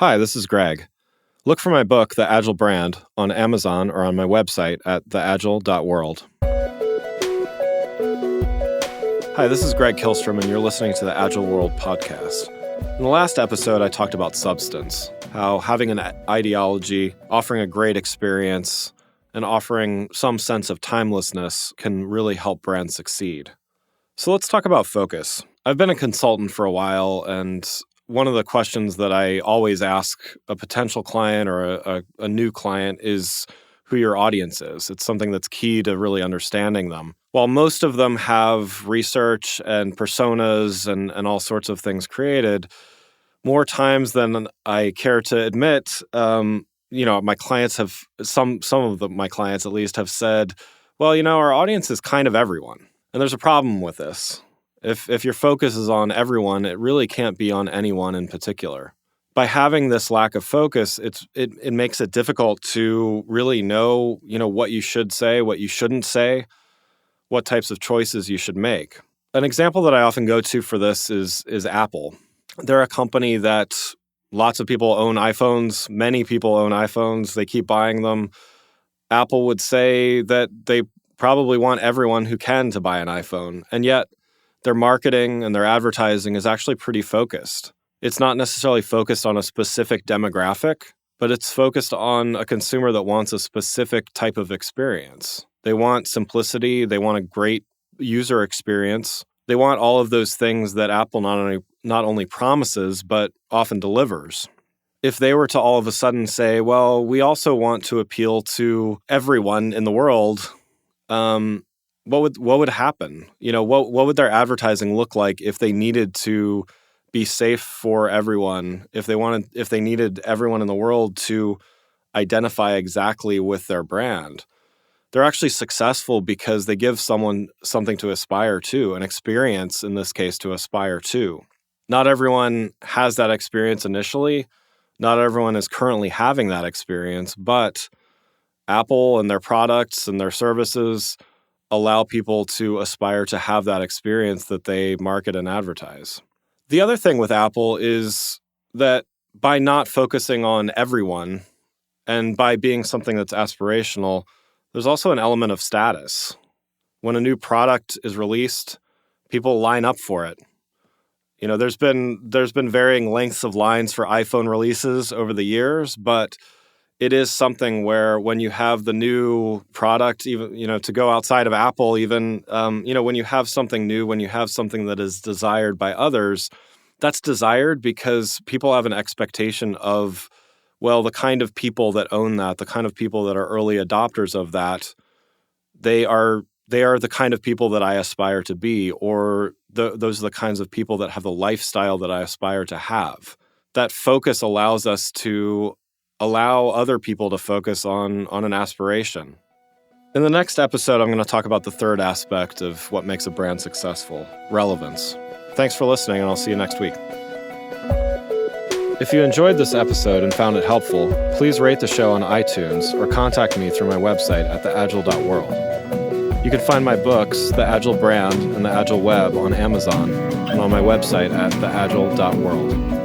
Hi, this is Greg. Look for my book, The Agile Brand, on Amazon or on my website at theagile.world. Hi, this is Greg Kihlstrom, and you're listening to the Agile World podcast. In the last episode, I talked about substance, how having an ideology, offering a great experience, and offering some sense of timelessness can really help brands succeed. So let's talk about focus. I've been a consultant for a while, and one of the questions that I always ask a potential client or a new client is who your audience is. It's something that's key to really understanding them. While most of them have research and personas and all sorts of things created, more times than I care to admit, my clients have, some of my clients at least have said, well, our audience is kind of everyone. And there's a problem with this. If your focus is on everyone, it really can't be on anyone in particular. By having this lack of focus, it makes it difficult to really know, what you should say, what you shouldn't say, what types of choices you should make. An example that I often go to for this is Apple. They're a company that lots of people own iPhones. Many people own iPhones. They keep buying them. Apple would say that they probably want everyone who can to buy an iPhone, and yet their marketing and their advertising is actually pretty focused. It's not necessarily focused on a specific demographic, but it's focused on a consumer that wants a specific type of experience. They want simplicity. They want a great user experience. They want all of those things that Apple not only promises, but often delivers. If they were to all of a sudden say, well, we also want to appeal to everyone in the world, what would happen? What would their advertising look like if they needed to be safe for everyone, if they needed everyone in the world to identify exactly with their brand? They're actually successful because they give someone something to aspire to, an experience in this case to aspire to. Not everyone has that experience initially. Not everyone is currently having that experience, but Apple and their products and their services allow people to aspire to have that experience that they market and advertise. The other thing with Apple is that by not focusing on everyone and by being something that's aspirational, there's also an element of status. When a new product is released, people line up for it. There's been varying lengths of lines for iPhone releases over the years, but it is something where when you have the new product, even, to go outside of Apple, even, when you have something new, when you have something that is desired by others, that's desired because people have an expectation of, well, the kind of people that own that, the kind of people that are early adopters of that, they are the kind of people that I aspire to be, or those are the kinds of people that have the lifestyle that I aspire to have. That focus allows us to allow other people to focus on an aspiration. In the next episode, I'm going to talk about the third aspect of what makes a brand successful, relevance. Thanks for listening, and I'll see you next week. If you enjoyed this episode and found it helpful, please rate the show on iTunes or contact me through my website at theagile.world. You can find my books, The Agile Brand and The Agile Web, on Amazon and on my website at theagile.world.